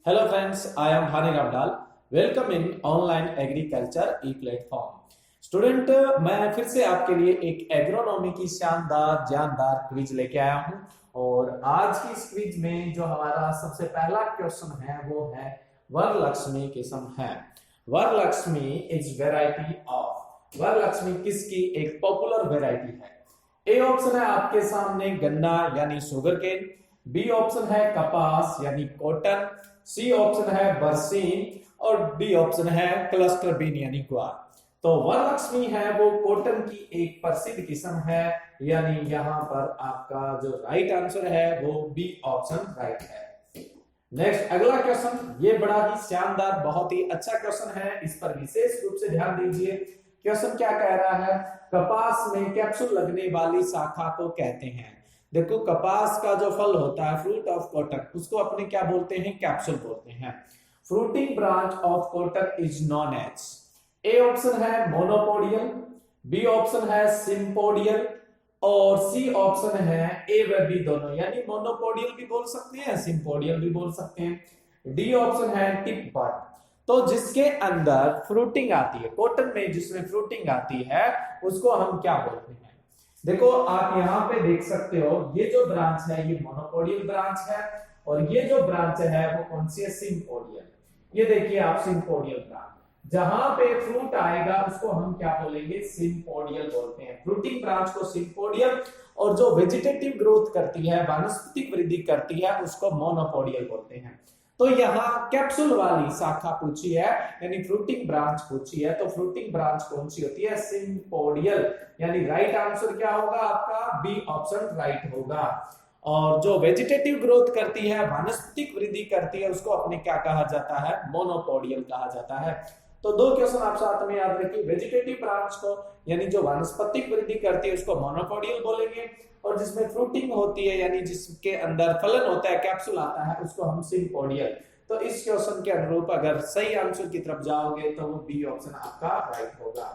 Hello friends, I am Hani Ramdal. Welcome in online agriculture E platform. Student, मैं फिर से आपके लिए एक एग्रोनॉमी की शानदार जानदार क्विज लेके आया हूं और आज की इस क्विज में जो हमारा सबसे पहला क्वेश्चन है वो है वरलक्ष्मी किस्म है। Varalakshmi is variety of. Varalakshmi किसकी एक पॉपुलर वेराइटी है? ए ऑप्शन है आपके सामने गन्ना यानी शुगर केन, बी ऑप्शन है कपास यानी कॉटन, सी ऑप्शन है बरसीन और डी ऑप्शन है क्लस्टर बीन यानी ग्वार। तो वरलक्ष्मी है वो कॉटन की एक प्रसिद्ध किस्म है, यानी यहाँ पर आपका जो राइट आंसर है वो बी ऑप्शन राइट है। नेक्स्ट अगला क्वेश्चन, ये बड़ा ही शानदार बहुत ही अच्छा क्वेश्चन है, इस पर विशेष रूप से ध्यान दीजिए। क्वेश्चन क्या कह रहा है? कपास में कैप्सूल लगने वाली शाखा को कहते हैं। देखो, कपास का जो फल होता है फ्रूट ऑफ कॉटन, उसको अपने क्या बोलते हैं? कैप्सूल बोलते हैं। Fruiting branch of cotton is known as. A option है मोनोपोडियल, बी ऑप्शन है सिम्पोडियल और सी ऑप्शन है ए व बी दोनों, यानी मोनोपोडियल भी बोल सकते हैं सिम्पोडियल भी बोल सकते हैं। डी ऑप्शन है टिप बड। तो जिसके अंदर फ्रूटिंग आती है, कॉटन में जिसमें फ्रूटिंग आती है उसको हम क्या बोलते हैं? देखो, आप यहाँ पे देख सकते हो, ये जो ब्रांच है ये मोनोपोडियल ब्रांच है और ये जो ब्रांच है वो कौन सी है? सिम्पोडियल। ये देखिए आप, सिम्पोडियल ब्रांच, जहां पे फ्रूट आएगा उसको हम क्या बोलेंगे? सिम्पोडियल बोलते हैं। फ्रूटिंग ब्रांच को सिम्पोडियल और जो वेजिटेटिव ग्रोथ करती है, वानस्पतिक वृद्धि करती है, उसको मोनोपोडियल बोलते हैं। तो यहाँ कैप्सूल वाली शाखा पूछी है, यानी फ्रूटिंग ब्रांच पूछी है, तो फ्रूटिंग ब्रांच कौन सी होती है? सिम्पोडियल। यानी राइट आंसर क्या होगा आपका? बी ऑप्शन राइट होगा। और जो वेजिटेटिव ग्रोथ करती है, वानस्पतिक वृद्धि करती है, उसको अपने क्या कहा जाता है? मोनोपोडियल कहा जाता है। तो दो क्वेश्चन आप साथ में याद रखिए। वेजिटेटिव ब्रांच को यानी जो वानस्पतिक वृद्धि करती है उसको मोनोपोडियल बोलेंगे, और जिसमें फ्रूटिंग होती है यानी जिसके अंदर फलन होता है, कैप्सूल आता है, उसको हम सिम्पोडियल। तो इस क्वेश्चन के अनुरूप अगर सही आंसर की तरफ जाओगे तो वो बी ऑप्शन आपका राइट होगा।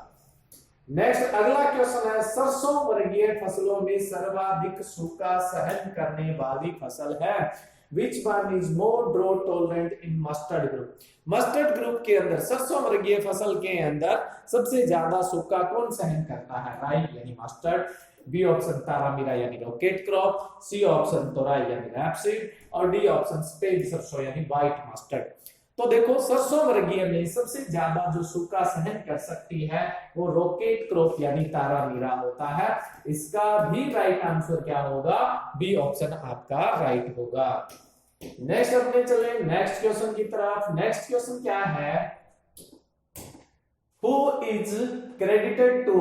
नेक्स्ट अगला क्वेश्चन है, सरसों वर्गीय फसलों में सर्वाधिक सूखा सहन करने वाली फसल है। Which one is more drought tolerant in mustard group? Mustard group के अंदर, सरसों वर्गीय फसल के अंदर सबसे ज्यादा सूखा कौन सहन करता है? राई यानी मस्टर्ड, बी ऑप्शन तारामीरा यानी रॉकेट क्रॉप, सी ऑप्शन तोराई यानी रैपसीड और डी ऑप्शन स्पेन सरसों यानी व्हाइट मस्टर्ड। तो देखो, सरसों वर्गीय में सबसे ज्यादा जो सूखा सहन कर सकती है वो रॉकेट क्रॉप यानी तारामीरा होता है। इसका भी राइट आंसर क्या होगा? बी ऑप्शन आपका राइट होगा। नेक्स्ट अपने चले नेक्स्ट क्वेश्चन की तरफ। नेक्स्ट क्वेश्चन क्या है? Who is credited to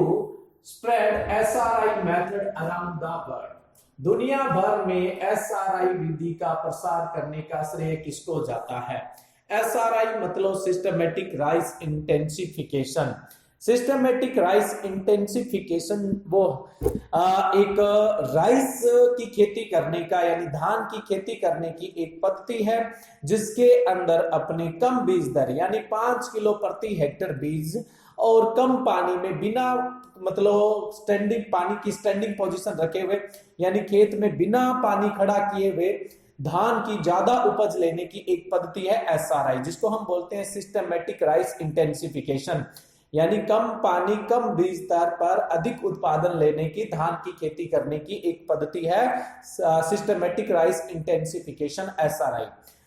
spread SRI method around the world? दुनिया भर में एसआरआई विधि का प्रसार करने का श्रेय किसको जाता है? एसआरआई मतलब systematic rice intensification. Systematic rice intensification वो एक राइस की खेती करने का यानी धान की खेती करने की एक पद्धति है, जिसके अंदर अपने कम बीज दर यानी 5 किलो प्रति हेक्टेयर बीज और कम पानी में बिना मतलब स्टैंडिंग पानी की स्टैंडिंग पोजीशन रखे हुए, यानी खेत में बिना पानी खड़ा किए हुए धान की ज्यादा उपज लेने की एक पद्धति है एसआरआई, जिसको हम बोलते हैं सिस्टमेटिक राइस इंटेंसिफिकेशन। यानी कम पानी कम बीज दर पर अधिक उत्पादन लेने की धान की खेती करने की एक पद्धति है सिस्टमेटिक राइस इंटेंसिफिकेशन एसआरआई,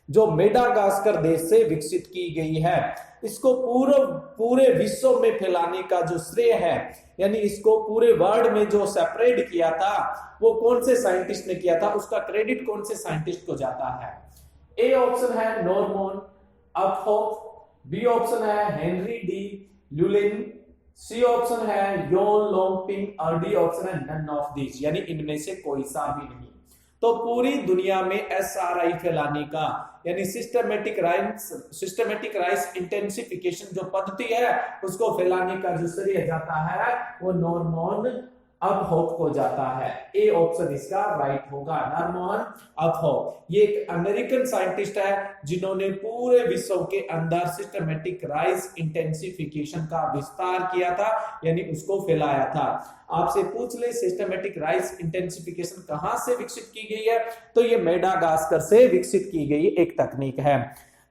जो मेडागास्कर देश से विकसित की गई है। इसको पूरे विश्व में फैलाने का जो श्रेय है, यानी इसको पूरे वर्ल्ड में जो सेपरेट किया था वो कौन से साइंटिस्ट ने किया था, उसका क्रेडिट कौन से साइंटिस्ट को जाता है? ए ऑप्शन है नॉर्मन अपहोफ, बी ऑप्शन है हेनरी डी लुलिन, सी ऑप्शन है योन लोंगपिंग और डी ऑप्शन है नन ऑफ दिस, यानी इनमें से कोई सा भी नहीं। तो पूरी दुनिया में एसआरआई फैलाने का यानी सिस्टमेटिक राइस इंटेंसिफिकेशन जो पद्धति है उसको फैलाने का जो श्रेय जाता है वो नॉर्मन अपहोफ को जाता है। ए ऑप्शन इसका राइट होगा, नॉर्मन अपहोफ। ये एक अमेरिकन साइंटिस्ट है जिन्होंने पूरे विश्व के अंदर सिस्टमेटिक राइस इंटेंसिफिकेशन का विस्तार किया था, यानी उसको फैलाया था। आपसे पूछ ले सिस्टमेटिक राइस इंटेंसिफिकेशन कहां से विकसित की गई है, तो ये मेडागास्कर से विकसित की गई एक तकनीक है।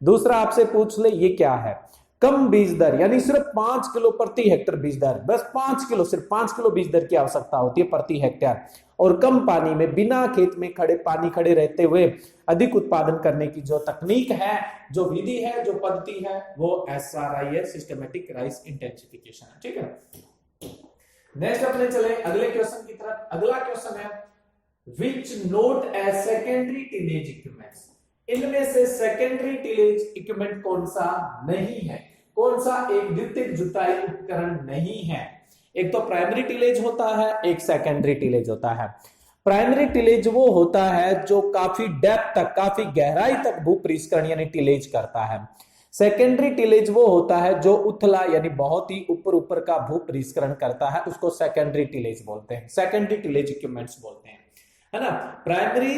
दूसरा आपसे पूछ ले ये क्या है, कम बीज दर, यानी सिर्फ 5 किलो प्रति हेक्टेयर बीज दर, बस 5 किलो, सिर्फ 5 किलो बीज दर की आवश्यकता होती है प्रति हेक्टेयर, और कम पानी में बिना खेत में खड़े रहते हुए अधिक उत्पादन करने की जो तकनीक है, जो विधि है, जो पद्धति है, वो SRI है, सिस्टमेटिक राइस इंटेंसिफिकेशन है। ठीक है, नेक्स्ट अपने चले अगले क्वेश्चन की तरफ। अगला क्वेश्चन है which not as secondary tillage equipments, इनमें से सेकेंडरी टिलेज इक्विपमेंट कौन सा नहीं है, कौन सा एक द्वितीयक जुताई उपकरण नहीं है। एक तो प्राइमरी टिलेज होता है, एक सेकेंडरी टिलेज होता है। प्राइमरी टिलेज वो होता है जो काफी डेप्थ तक, काफी गहराई तक भू परिष्करण यानी टिलेज करता है। सेकेंडरी टिलेज वो होता है जो उथला यानी बहुत ही ऊपर ऊपर का भू परिष्करण करता है, उसको सेकेंडरी टिलेज बोलते हैं, सेकेंडरी टिलेज इक्विपमेंट्स बोलते हैं, है ना। प्राइमरी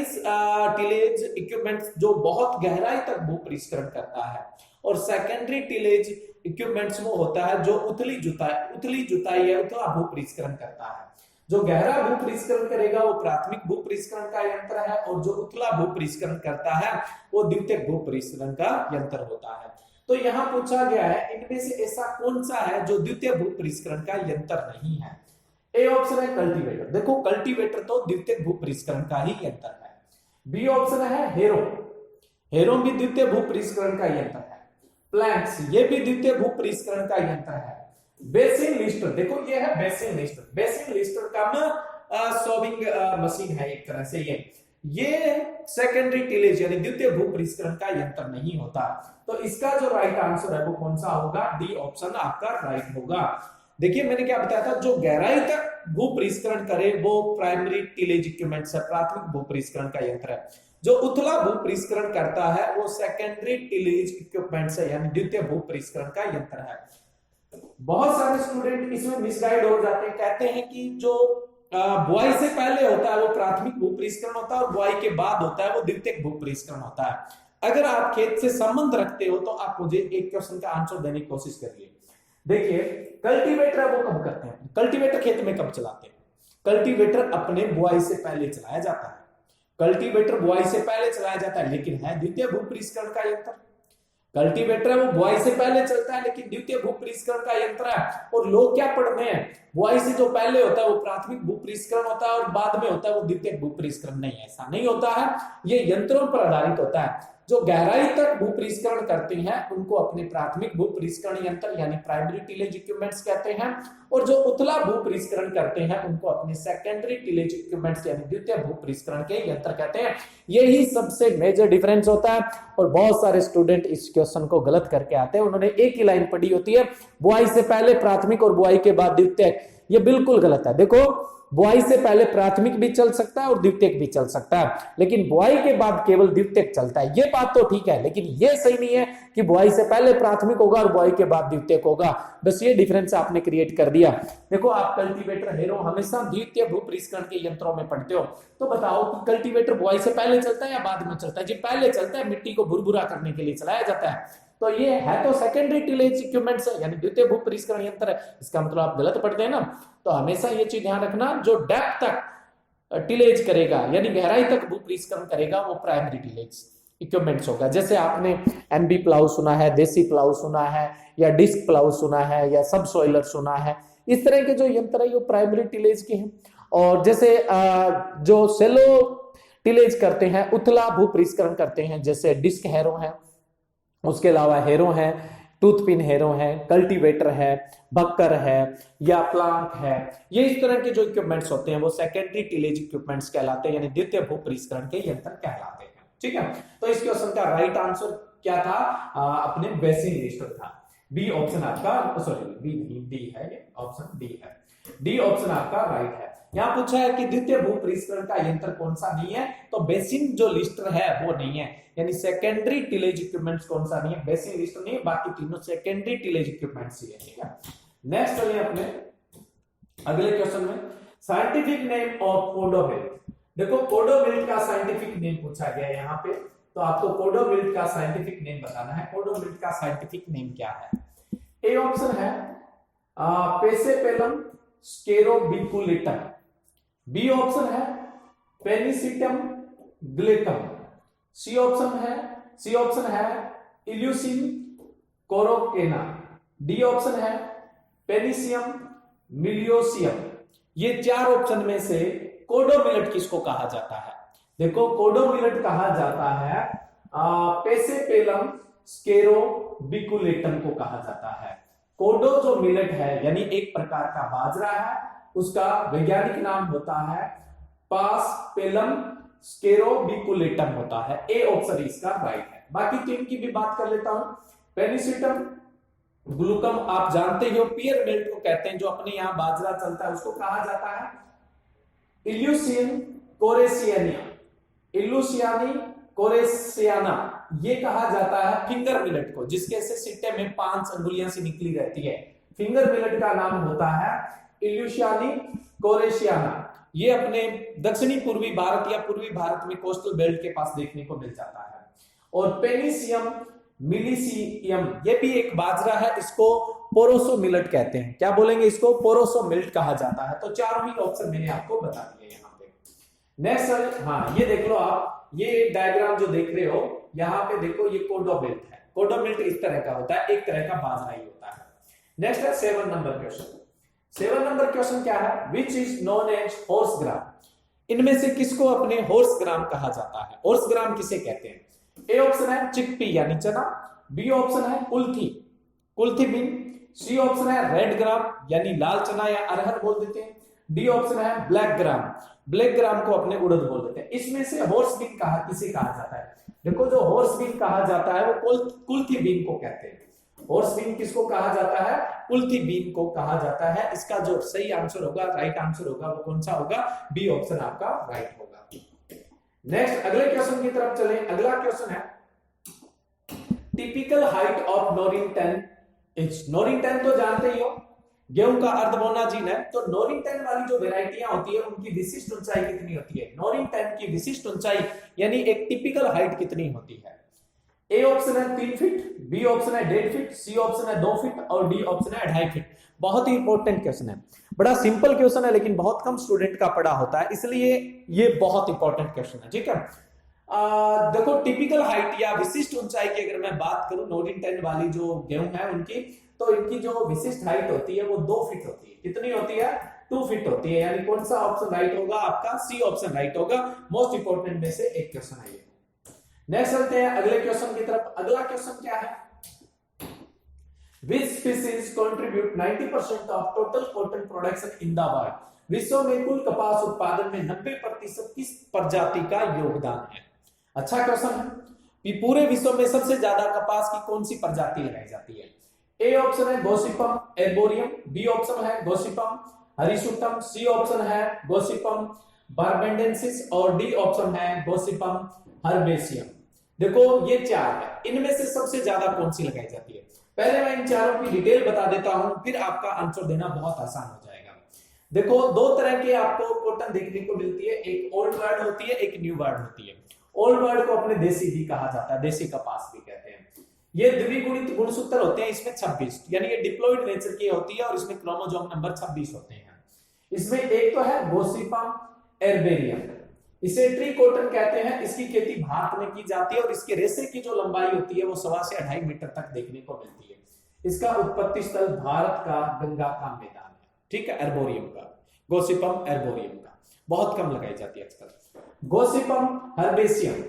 टिलेज इक्विपमेंट्स जो बहुत गहराई तक भू परिष्करण करता है, और सेकेंडरी टिलेज इक्विपमेंट्स वो होता है जो उथली जुताई है, उथला भू परिष्करण करता है। जो गहरा भू परिष्करण करेगा वो प्राथमिक भू परिष्करण का यंत्र है, और जो उथला भू परिष्करण करता है वो द्वितीयक भू परिष्करण का यंत्र होता है। तो यहां पूछा गया है इनमें से ऐसा कौन सा है जो द्वितीय भू परिष्करण का यंत्र नहीं है। ए ऑप्शन है कल्टीवेटर, देखो कल्टीवेटर तो द्वितीयक भू परिष्करण का ही यंत्र है। बी ऑप्शन है हेरो, हेरो भी द्वितीय भू परिष्करण का यंत्र है। प्लैंक्स, ये भी द्वितीय भू परिष्करण का यंत्र है। बेसिन लिस्टर, देखो ये है बेसिन लिस्टर, बेसिन लिस्टर का सोविंग मशीन है एक तरह से, ये सेकेंडरी टिलेज यानी द्वितीय भू परिष्करण का यंत्र नहीं होता। तो इसका जो राइट आंसर है वो कौन सा होगा, डी ऑप्शन आपका राइट होगा। देखिए मैंने क्या बताया था, जो गहराई तक भू परिष्करण करे वो प्राइमरी टिलेज इक्विपमेंट है, प्राथमिक भू परिष्करण का यंत्र है। जो उथला भू परिष्करण करता है वो सेकेंडरी टिलेज इक्विपमेंट है, यानी द्वितीय भू परिष्करण का यंत्र है। बहुत सारे स्टूडेंट इसमें मिसगाइड हो जाते हैं, कहते हैं कि जो बुआई से पहले होता है वो प्राथमिक भू परिष्करण होता है, और बुआई के बाद होता है वो द्वितीयक भू परिष्करण होता है। अगर आप खेत से संबंध रखते हो तो आप मुझे एक क्वेश्चन का आंसर देने की कोशिश करिए। देखिए कल्टीवेटर वो कब करते हैं, कल्टीवेटर खेत में कब चलाते हैं, कल्टीवेटर अपने बुआई से पहले चलाया जाता है, कल्टीवेटर बुआई से पहले चलाया जाता है, लेकिन है द्वितीय भू परिष्करण का यंत्र। कल्टीवेटर वो बुआई से पहले चलता है लेकिन द्वितीय भू परिष्करण का यंत्र है। और लोग क्या पढ़ते हैं, बुआई से जो पहले होता है वो प्राथमिक भू परिष्करण होता है, और बाद में होता है वो द्वितीय भू परिष्करण। नहीं, ऐसा नहीं होता है, ये यंत्रों पर आधारित होता है। जो गहराई तक भू परिष्करण करते हैं उनको अपने प्राथमिक भू परिष्करण यंत्र यानी प्राइमरी टिलेज इक्विपमेंट्स कहते हैं, और जो उथला भू परिष्करण करते हैं उनको अपने सेकेंडरी टिलेज इक्विपमेंट्स यानी द्वितीय भू परिष्करण के यंत्र कहते हैं। यही सबसे मेजर डिफरेंस होता है, और बहुत सारे स्टूडेंट इस क्वेश्चन को गलत करके आते हैं। उन्होंने एक ही लाइन पढ़ी होती है, बुआई से पहले प्राथमिक और बुआई के बाद द्वितीयक। ये बिल्कुल गलत है। देखो बुआई से पहले प्राथमिक भी चल सकता है और द्वितीयक भी चल सकता है, लेकिन बुआई के बाद केवल द्वितीयक चलता है। ये बात तो ठीक है, लेकिन ये सही नहीं है कि बुआई से पहले प्राथमिक होगा और बुआई के बाद द्वितीयक होगा। बस ये डिफरेंस आपने क्रिएट कर दिया। देखो आप कल्टीवेटर, हेरो हमेशा द्वितीय भू परिष्करण के यंत्रों में पढ़ते हो, तो बताओ कि कल्टीवेटर बुआई से पहले चलता है या बाद में चलता है। जी पहले चलता है, मिट्टी को भुरभुरा करने के लिए चलाया जाता है। तो ये है तो सेकेंडरी टिलेज इक्विपमेंट्स है, यानी द्वितीय भू परिष्करण यंत्र है। इसका मतलब आप गलत पढ़ते हैं ना, तो हमेशा ये चीज ध्यान रखना, जो डेप्थ तक टिलेज करेगा यानी गहराई तक भू परिष्करण करेगा वो प्राइमरी टिलेज इक्विपमेंट्स होगा। जैसे आपने एमबी प्लाऊ सुना है, देसी प्लाऊ सुना है, या डिस्क प्लाऊ सुना है, या सब सॉइलर सुना है, इस तरह के जो यंत्र है वो प्राइमरी टिलेज के हैं। और जैसे जो सेलो टिलेज करते हैं, उथला भू परिष्करण करते हैं, जैसे डिस्क हैरो है, उसके अलावा हेरो है, टूथ पिन हेरो है, कल्टीवेटर है, बक्कर है, या प्लांक है, ये इस तरह के जो इक्विपमेंट्स होते हैं वो सेकेंडरी टिलेज इक्विपमेंट्स कहलाते हैं, यानी द्वितीय भू परिष्करण के यंत्र कहलाते हैं। ठीक है, तो इस क्वेश्चन का राइट आंसर क्या था, अपने बेसिन लिस्टर था। बी ऑप्शन आपका, सॉरी बी नहीं, डी है, ये ऑप्शन डी है, डी ऑप्शन आपका राइट है। यहां पूछा है कि द्वितीय भू परिष्करण का यंत्र कौन सा नहीं है, तो बेसिन जो लिस्टर है वो नहीं है, यानी सेकेंडरी टिलेज इक्विपमेंट्स कौन सा नहीं है, बेसिन लिस्टर नहीं है, बाकी तीनों सेकेंडरी टिलेज इक्विपमेंट्स ही है। ठीक है, नेक्स्ट चलिए अपने अगले क्वेश्चन में, साइंटिफिक नेम ऑफ पोडोमिल्ट। देखो पोडोमिल्ट का साइंटिफिक नेम पूछा गया है यहाँ पे, तो आपको पोडोमिल्ट का साइंटिफिक नेम बताना है। पोडोमिल्ट का साइंटिफिक नेम क्या है? ए ऑप्शन है पेसेपेलम स्केरोबिकुलेटम, बी ऑप्शन है पेनिसिटम ग्लेटम, सी ऑप्शन है इल्यूसिन, कोरोकेना। डी ऑप्शन है पेनिसियम, मिलियोसियम। ये 4 ऑप्शन में से कोडो मिलेट किसको कहा जाता है? देखो कोडो मिलेट कहा जाता है पेसेपेलम स्केरोबिकुलेटम को कहा जाता है। कोडो जो मिलेट है यानी एक प्रकार का बाजरा है, उसका वैज्ञानिक नाम होता है पासपेलम स्केरोबिकुलेटम होता है। ए ऑप्शन इसका राइट है। बाकी 3 की भी बात कर लेता हूं। पेनिसिटम, ग्लूकम आप जानते हो पियर मिल्ट को कहते हैं, जो अपने यहां बाजरा चलता है उसको कहा जाता है इल्यूसिन कोरेसियानिया, इल्यूसियानी कोरेसियाना, ये कहा जाता है फिंगर मिलेट को, जिसके से सिट्टे में 5 अंगुलियां सी निकली रहती है। फिंगर मिलेट का नाम होता है इल्यूसियानी कोरेसियाना। ये अपने दक्षिणी पूर्वी भारत या पूर्वी भारत में कोस्टल बेल्ट के पास देखने को मिल जाता है। और पेनिसियम मिलिसियम ये भी एक बाजरा है, इसको पोरोसो मिलेट कहते हैं। क्या बोलेंगे इसको? पोरोसो मिलेट कहा जाता है। तो चारों ही ऑप्शन मैंने आपको बता दिए यहाँ पे। नेक्स्ट, हाँ ये देख लो आप, ये डायग्राम जो देख रहे हो यहाँ पे देखो, ये कोडो बेल्ट है। कोडो बेल्ट इस तरह का होता है, एक तरह का बाजरा ही होता है। नेक्स्ट है 7 नंबर क्वेश्चन। 7 नंबर क्वेश्चन क्या है? Which is known as horse gram. इनमें से किसको अपने हॉर्स ग्राम कहा जाता है? हॉर्स ग्राम किसे कहते हैं? ए ऑप्शन है चिकपी यानी चना, बी ऑप्शन है कुल्थी, कुल्थी बीन, सी ऑप्शन है रेड ग्राम यानी लाल चना या अरहर बोल देते हैं, डी ऑप्शन है ब्लैक ग्राम, ब्लैक ग्राम को अपने उड़द बोल देते हैं। इसमें से हॉर्स बीन किसे कहा जाता है? देखो जो हॉर्स बीन कहा जाता है वो कुल्थी बीन को कहते हैं। हॉर्स बीन किसको कहा जाता है? कुल्थी बीन को कहा जाता है। इसका जो सही आंसर होगा, राइट आंसर होगा, वो कौन सा होगा? बी ऑप्शन आपका राइट होगा। नेक्स्ट अगले क्वेश्चन की तरफ चले। अगला क्वेश्चन है टिपिकल हाइट ऑफ नोरिंगटन इज। नोरिंगटन तो जानते ही हो, गेहूं का अर्धबोनाजीन है। तो नोरिंगटन वाली जो वेराइटियां होती है उनकी विशिष्ट ऊंचाई कितनी होती है? नोरिंगटन की विशिष्ट ऊंचाई यानी एक टिपिकल हाइट कितनी होती है? ए ऑप्शन है 3 फीट, बी ऑप्शन है 1.5 फीट, सी ऑप्शन है 2 फीट और डी ऑप्शन है 2.5 फीट। बहुत ही इंपॉर्टेंट क्वेश्चन है, बड़ा सिंपल क्वेश्चन है लेकिन बहुत कम स्टूडेंट का पढ़ा होता है, इसलिए ये बहुत इंपॉर्टेंट क्वेश्चन है। ठीक है, देखो टिपिकल हाइट या विशिष्ट ऊंचाई की अगर मैं बात करूं नोरिंगटन वाली जो गेहूं है उनकी, तो इनकी जो विशिष्ट हाइट होती है वो 2 फीट होती है। कितनी होती है? 2 फीट होती है। यानी कौन सा ऑप्शन राइट होगा आपका? सी ऑप्शन राइट होगा। मोस्ट इंपॉर्टेंट में से एक क्वेश्चन है ये। नेक्स्ट चलते हैं अगले क्वेश्चन की तरफ। अगला क्वेश्चन क्या है? Which species contribute 90% of total cotton production in the world? विश्व में कुल कपास उत्पादन में 90% किस प्रजाति का योगदान है? अच्छा क्वेश्चन है कि पूरे विश्व में सबसे ज्यादा कपास की कौन सी प्रजाति लगाई जाती है? ए ऑप्शन है गोसिपम एर्बोरियम, बी ऑप्शन है गोसिपम हरिसुटम, सी ऑप्शन है गोसिपम बारबेंडेंसिस और डी ऑप्शन है गोसिपम हर्बेसियम। देखो ये 4 है, इनमें से सबसे ज्यादा कौन सी लगाई जाती है? पहले मैं इन चारों की डिटेल बता देता हूं, फिर आपका आंसर देना बहुत आसान हो जाएगा। देखो 2 तरह के आपको कॉटन देखने को मिलती है, एक ओल्ड वर्ड होती है, एक न्यू वर्ड होती है। ओल्ड वर्ड को अपने देसी भी कहा जाता है, देसी कपास भी कहते हैं। ये द्विगुणित गुणसूत्र होते हैं, इसमें 26 यानी ये डिप्लॉइड नेचर की होती है और इसमें क्रोमोसोम नंबर 26 होते हैं। इसमें एक तो है गोसिपम एर्बेरियम, इसे ट्री कॉटन कहते हैं। इसकी खेती भारत में की जाती है और इसके रेशे की जो लंबाई होती है वो 1.25 से 2.5 मीटर तक देखने को मिलती है। इसका उत्पत्ति स्थल भारत का गंगा का मैदान है। ठीक है, एर्बोरियम का, गोसिपम एर्बोरियम का बहुत कम लगाई जाती है आजकल। गोसिपम हर्बेसियम,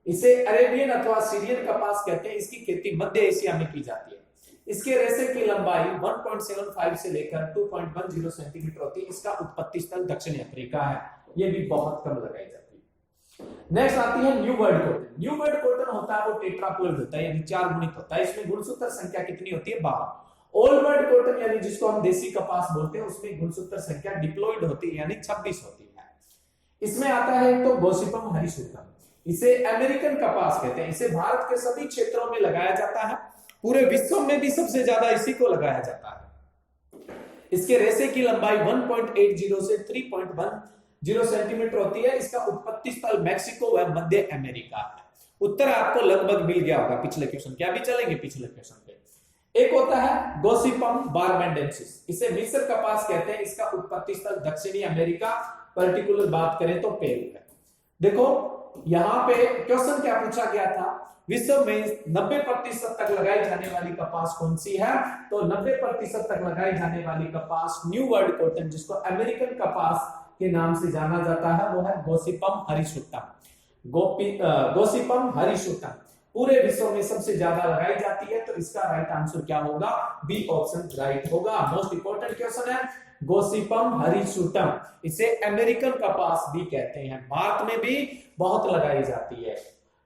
इसे अरेबियन अथवा सीरियन कपास कहते हैं। इसकी खेती मध्य एशिया में की जाती है। इसके रेशे की लंबाई 1.75 से लेकर 2.10 सेंटीमीटर होती है। इसका उत्पत्ति स्थल दक्षिण अफ्रीका है। ये भी बहुत कम लगाई जाती है। नेक्स्ट आती है new world cotton. New world cotton होता है वो टेट्राप्लॉइड होता है यानी 4 गुणित होता है। इसमें गुणसूत्र संख्या कितनी होती है? 12। ओल्ड वर्ल्ड कॉटन यानी जिसको हम देसी कपास बोलते हैं उसमें गुणसूत्र संख्या डिप्लॉइड होती है यानी 26 होती है। इसमें आता है एक तो गोसिपम हरिसुटम, इसे अमेरिकन कपास कहते हैं। इसे भारत के सभी क्षेत्रों में लगाया जाता है, पूरे विश्व में भी सबसे ज्यादा इसी को लगाया जाता है। इसके रेशे की लंबाई 1.80 से 3.10 सेंटीमीटर होती है। इसका उत्पत्ति स्थल मैक्सिको व मध्य अमेरिका है। उत्तर आपको लगभग मिल गया होगा पिछले क्वेश्चन के, अभी चलेंगे पिछले क्वेश्चन पे। एक होता है गोसिपम बारबेंडेंसिस, इसे मिस्र कपास कहते हैं। इसका उत्पत्ति स्थल दक्षिणी अमेरिका, पर्टिकुलर बात करें तो पेरू है। देखो यहां पे क्वेश्चन क्या पूछा गया था? विश्व में 90% तक लगाई जाने वाली कपास कौन सी है? तो 90% तक लगाई जाने वाली कपास न्यू वर्ल्ड कॉटन, जिसको अमेरिकन कपास के नाम से जाना जाता है, वो है गोसिपम हिरसुटम। गोसिपम हिरसुटम पूरे विश्व में सबसे ज्यादा लगाई जाती है, तो इसका राइट आंसर क्या होगा? बी ऑप्शन राइट होगा। मोस्ट इंपोर्टेंट क्वेश्चन है गोसिपम हिरसुटम, इसे अमेरिकन कपास भी कहते हैं। भारत में भी बहुत लगाई जाती है।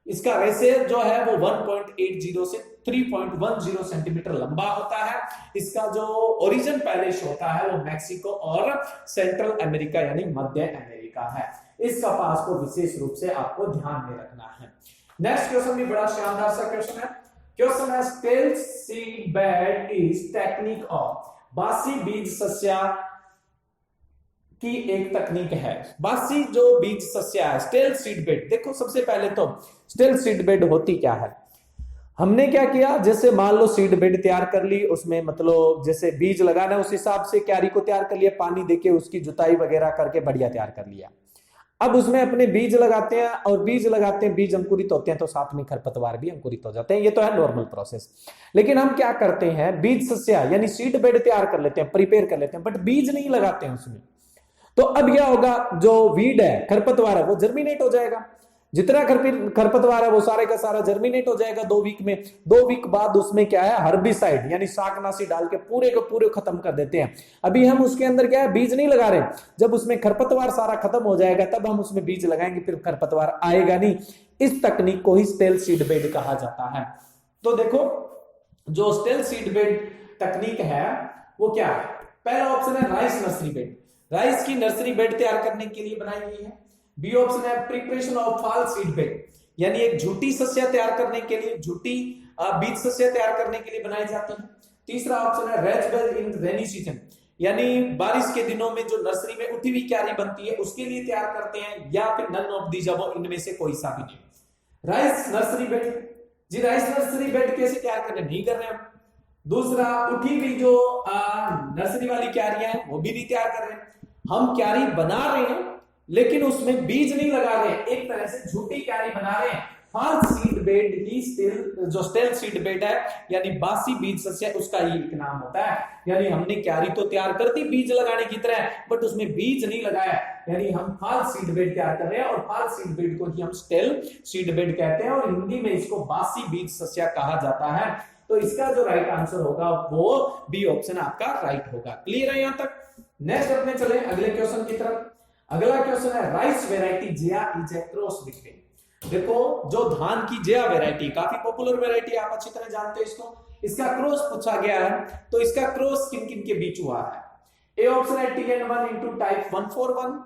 इसका रेशे जो है वो 1.80 से 3.10 सेंटीमीटर लंबा होता है। इसका जो ओरिजिन पैलेस होता है वो मैक्सिको और सेंट्रल अमेरिका यानी मध्य अमेरिका है। इस कपास को विशेष रूप से आपको ध्यान में रखना है। नेक्स्ट क्वेश्चन भी बड़ा शानदार सा क्वेश्चन है। क्वेश्चन है stale seed bed is technique of, बासी बीज सस्या की एक तकनीक है। बासी जो बीज सस्या है, स्टेल सीड बेड। देखो सबसे पहले तो स्टेल सीड बेड होती क्या है? हमने क्या किया, जैसे मान लो सीड बेड तैयार कर ली, उसमें मतलब जैसे बीज लगाना है उस हिसाब से क्यारी को तैयार कर लिया, पानी देके उसकी जुताई वगैरह करके बढ़िया तैयार कर लिया। अब उसमें अपने बीज लगाते हैं और बीज लगाते हैं, बीज अंकुरित होते हैं तो साथ में खरपतवार भी अंकुरित हो जाते हैं। ये तो है नॉर्मल प्रोसेस। लेकिन हम क्या करते हैं, बीज सस्या यानी सीड बेड तैयार कर लेते हैं, प्रिपेयर कर लेते हैं, बट बीज नहीं लगाते हैं उसमें। तो अब क्या होगा, जो वीड है, खरपतवार है, वो जर्मिनेट हो जाएगा। जितना खरपतवार है वो सारे का सारा जर्मिनेट हो जाएगा 2 वीक में। 2 वीक बाद उसमें क्या है, हर्बिसाइड यानी शाकनाशी डाल के पूरे को पूरे खत्म कर देते हैं। अभी हम उसके अंदर क्या है, बीज नहीं लगा रहे। जब उसमें खरपतवार सारा खत्म हो जाएगा तब हम उसमें बीज लगाएंगे, फिर खरपतवार आएगा नहीं। इस तकनीक को ही स्टेल सीड बेड कहा जाता है। तो देखो जो स्टेल सीड बेड तकनीक है वो क्या है? पहला ऑप्शन है राइस नर्सरी बेड। राइस की नर्सरी बेड तैयार करने के लिए बनाई गई है। बी ऑप्शन है preparation of fall seed bed, यानी एक झूठी सस्या तैयार करने के लिए, झूठी बीज सस्या तैयार करने के लिए बनाई जाती है। तीसरा ऑप्शन है raised bed in rainy season, यानी बारिश के दिनों में जो नर्सरी में उठी हुई क्यारी बनती है उसके लिए तैयार करते हैं, या फिर नन ऑफ दीज अबव, इनमें से कोई सा भी नहीं। राइस नर्सरी बेड जी, राइस नर्सरी बेड कैसे तैयार करने, नहीं कर रहे हैं। दूसरा, उठी हुई जो नर्सरी वाली क्यारियां हैं वो भी नहीं तैयार कर रहे हैं। हम क्यारी बना रहे हैं लेकिन उसमें बीज नहीं लगा रहे हैं, एक तरह से झूठी क्यारी बना रहे हैं। फॉल्स सीड बेड ही जो स्टेल सीड बेड है यानी बासी बीज सस्या, उसका ही एक नाम होता है। यानी हमने क्यारी तो तैयार कर दी बीज लगाने की तरह, बट उसमें बीज नहीं लगाया, यानी हम फॉल्स सीड बेड तैयार कर रहे हैं। और फॉल्स सीड बेड को ही हम स्टेल सीड बेड कहते हैं और हिंदी में इसको बासी बीज सस्या कहा जाता है। तो इसका जो राइट आंसर होगा वो बी ऑप्शन आपका राइट होगा। क्लियर है यहां तक? नेक्स्ट अपने चले अगले क्वेश्चन की तरफ। अगला क्वेश्चन है rice variety Jaya is a cross between. देखो जो धान की जिया वेराइटी, काफी पॉपुलर वेराइटी, आप अच्छी तरह जानते हैं इसको, इसका क्रॉस पूछा गया है। तो इसका क्रॉस किन किन के बीच हुआ है? ए ऑप्शन है TN1 into type 141,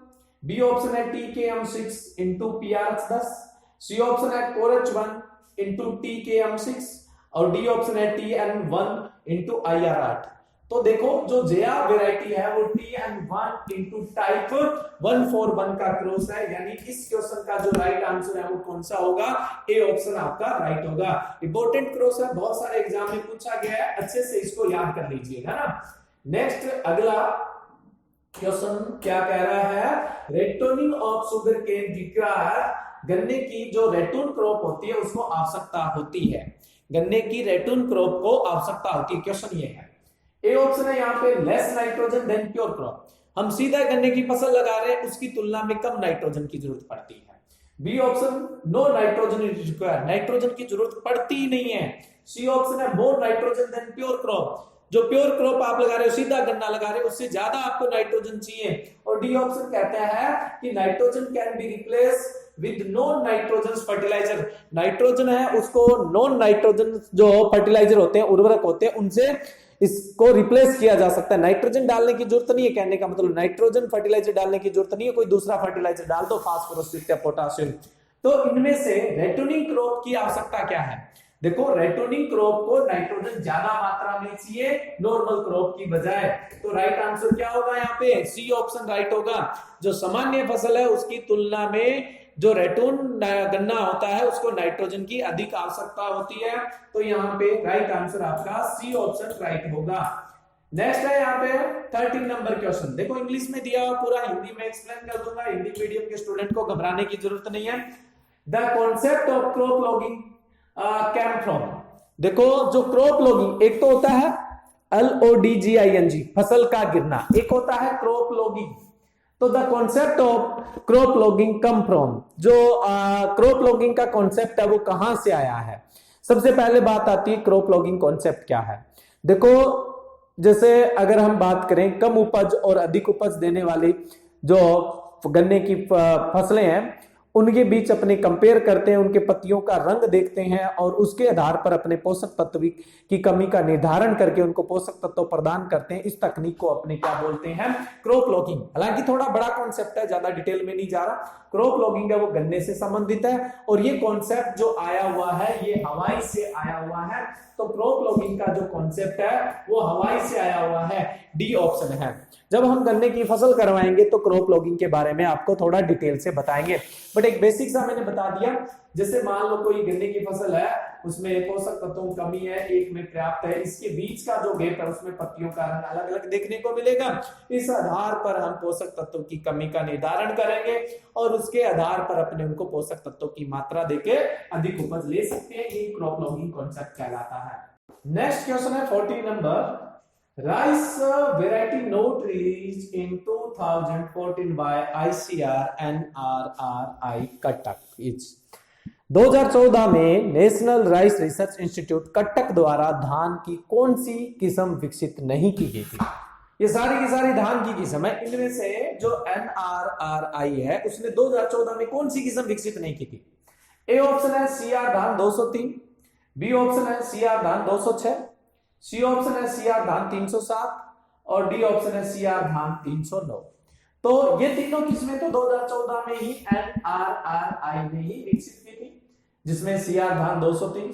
B option है TKM6 इंटू PRH10, सी ऑप्शन है CORH1 इंटू TKM6 और डी ऑप्शन है TN1 इंटू IR8। तो देखो जो जिया वेराइटी है वो TN1 इंटू टाइप 141 का क्रॉस है, यानी इस क्वेश्चन का जो राइट आंसर है वो कौन सा होगा? ए ऑप्शन आपका राइट होगा। इंपॉर्टेंट क्रॉस है, बहुत सारे एग्जाम में पूछा गया है, अच्छे से इसको याद कर लीजिएगा ना। नेक्स्ट अगला क्वेश्चन क्या कह रहा है, रेटोनिंग ऑफ शुगर केन रिक्वायर, गन्ने की जो रेटून क्रॉप होती है उसको आवश्यकता होती है, गन्ने की रेटून क्रॉप को आवश्यकता होती है। क्वेश्चन ये है, ए ऑप्शन है यहाँ पे less nitrogen than pure crop, हम सीधा गन्ने की फसल लगा रहे हैं उसकी तुलना में कम नाइट्रोजन की जरूरत पड़ती है। B option no nitrogen is required, nitrogen की जरूरत पड़ती ही नहीं है। सी ऑप्शन है more nitrogen than pure crop, जो प्योर क्रॉप आप लगा रहे हो, सीधा गन्ना लगा रहे हो, उससे ज्यादा आपको नाइट्रोजन चाहिए। और डी ऑप्शन कहता है कि nitrogen can be replace with non nitrogen fertiliser, nitrogen है उसको नॉन नाइट्रोजन जो फर्टिलाइजर होते हैं, उर्वरक होते हैं, उनसे इसको रिप्लेस किया जा सकता है। नाइट्रोजन डालने की जरूरत नहीं है, कहने का मतलब नाइट्रोजन फर्टिलाइजर डालने की जरूरत नहीं है, कोई दूसरा फर्टिलाइजर डाल दो, फास्फोरस या पोटाशियम। तो इनमें से रेटोनिंग क्रॉप की आवश्यकता क्या है? देखो रेटोनिंग क्रॉप को नाइट्रोजन ज्यादा मात्रा में चाहिए नॉर्मल क्रॉप की बजाय। तो राइट आंसर क्या होगा यहाँ पे? सी ऑप्शन राइट होगा। जो सामान्य फसल है उसकी तुलना में जो रेटून गन्ना होता है उसको नाइट्रोजन की अधिक आवश्यकता होती है। तो यहाँ पे राइट आंसर आपका सी ऑप्शन राइट होगा। नेक्स्ट है यहाँ पे 13 नंबर क्वेश्चन, देखो इंग्लिश में दिया हुआ, पूरा हिंदी में एक्सप्लेन कर दूंगा, हिंदी मीडियम के स्टूडेंट को घबराने की जरूरत नहीं है। The concept of crop lodging came from. देखो जो क्रॉप लॉगिंग, एक तो होता है LODGING फसल का गिरना, एक होता है क्रॉप लॉगिंग। तो the concept of crop logging come from, जो क्रॉप लॉगिंग का कॉन्सेप्ट है वो कहां से आया है। सबसे पहले बात आती है क्रॉप लॉगिंग कॉन्सेप्ट क्या है। देखो जैसे अगर हम बात करें कम उपज और अधिक उपज देने वाली जो गन्ने की फसलें हैं उनके बीच अपने कंपेयर करते हैं, उनके पत्तियों का रंग देखते हैं और उसके आधार पर अपने पोषक तत्व की कमी का निर्धारण करके उनको पोषक तत्व प्रदान करते हैं। इस तकनीक को अपने क्या बोलते हैं, क्रॉप लॉगिंग। हालांकि थोड़ा बड़ा कॉन्सेप्ट है, ज्यादा डिटेल में नहीं जा रहा। क्रॉप लॉगिंग है वो गन्ने से संबंधित है और ये कॉन्सेप्ट जो आया हुआ है ये हवाई से आया हुआ है। तो क्रॉप लॉगिंग का जो कॉन्सेप्ट है वो हवाई से आया हुआ है, डी ऑप्शन है। जब हम गन्ने की फसल करवाएंगे तो क्रॉप लॉगिंग के बारे में आपको थोड़ा डिटेल से बताएंगे, बट एक बेसिक सा मैंने बता दिया। जैसे मान लो कोई गन्ने की फसल है, उसमें पोषक तत्वों की कमी है, एक में पर्याप्त है, इसके बीच का जो गैप है उसमें पत्तियों का रंग अलग अलग देखने को मिलेगा। इस आधार पर हम पोषक तत्वों की कमी का निर्धारण करेंगे और उसके आधार पर अपने उनको पोषक तत्वों की मात्रा देके अधिक उपज ले सकते हैं। ये क्रॉप लॉगिंग कॉन्सेप्ट कहलाता है। नेक्स्ट क्वेश्चन है 14 number. Rice variety note released in 2014 by ICR NRRI Cuttack is 2014 में national rice research institute Cuttack द्वारा धान की कौन सी किस्म विकसित नहीं की गई थी। ये सारी की सारी धान की किस्म है, इनमें से जो NRRI है उसने 2014 में कौन सी किस्म विकसित नहीं की थी। ए ऑप्शन है CR धान 203, बी ऑप्शन है CR धान 206, सी ऑप्शन है CR धान 307 और डी ऑप्शन है CR धान 309। तो ये तीनों किस्में तो 2014 में ही NRRI ने ही विकसित की थी, जिसमें CR धान 203,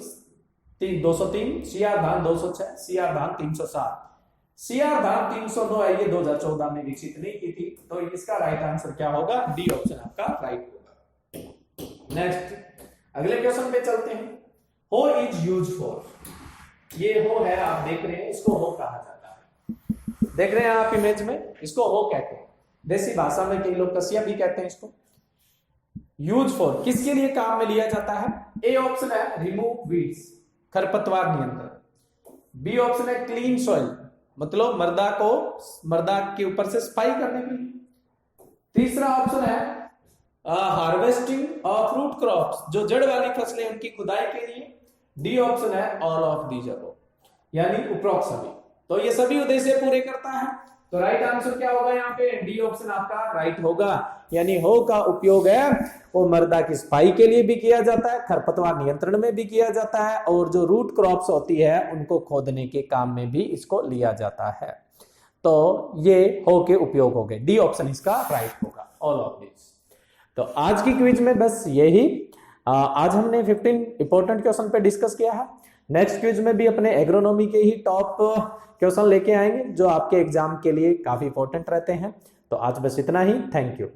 CR धान 206, CR धान 307, CR धान 309 है, ये 2014 में विकसित नहीं की थी। तो इसका राइट आंसर क्या होगा, डी ऑप्शन आपका राइट होगा। नेक्स्ट अगले क्वेश्चन पे चलते हैं। हो इज यूज्ड फॉर, ये हो है आप देख रहे हैं, इसको हो कहा जाता है। देख रहे हैं आप इमेज में, इसको हो कहते हैं। देसी भाषा में कई लोग कसिया भी कहते हैं इसको। यूज फॉर किसके लिए काम में लिया जाता है। ए ऑप्शन है रिमूव वीड्स, खरपतवार नियंत्रण। बी ऑप्शन है क्लीन सॉइल, मतलब मृदा के ऊपर से सफाई करने के लिए। तीसरा ऑप्शन है हार्वेस्टिंग ऑफ फ्रूट क्रॉप्स, जो जड़ वाली फसलें उनकी खुदाई के लिए। डी ऑप्शन है ऑल ऑफ दीज अबव, यानी उपरोक्त सभी। तो ये सभी उद्देश्य पूरे करता है। तो राइट आंसर क्या होगा यहाँ पे, डी ऑप्शन आपका राइट होगा। यानी हो का उपयोग है वो मृदा की सफाई के लिए भी किया जाता है, खरपतवार नियंत्रण में भी किया जाता है और जो रूट क्रॉप्स होती है उनको खोदने के काम में भी इसको लिया जाता है। तो ये हो के उपयोग हो गए, डी ऑप्शन इसका राइट होगा, ऑल ऑफ दिस। तो आज की क्विज में बस यही। आज हमने 15 इंपॉर्टेंट क्वेश्चन पे डिस्कस किया है। नेक्स्ट क्विज में भी अपने एग्रोनॉमी के ही टॉप क्वेश्चन लेके आएंगे जो आपके एग्जाम के लिए काफी इंपॉर्टेंट रहते हैं। तो आज बस इतना ही, थैंक यू।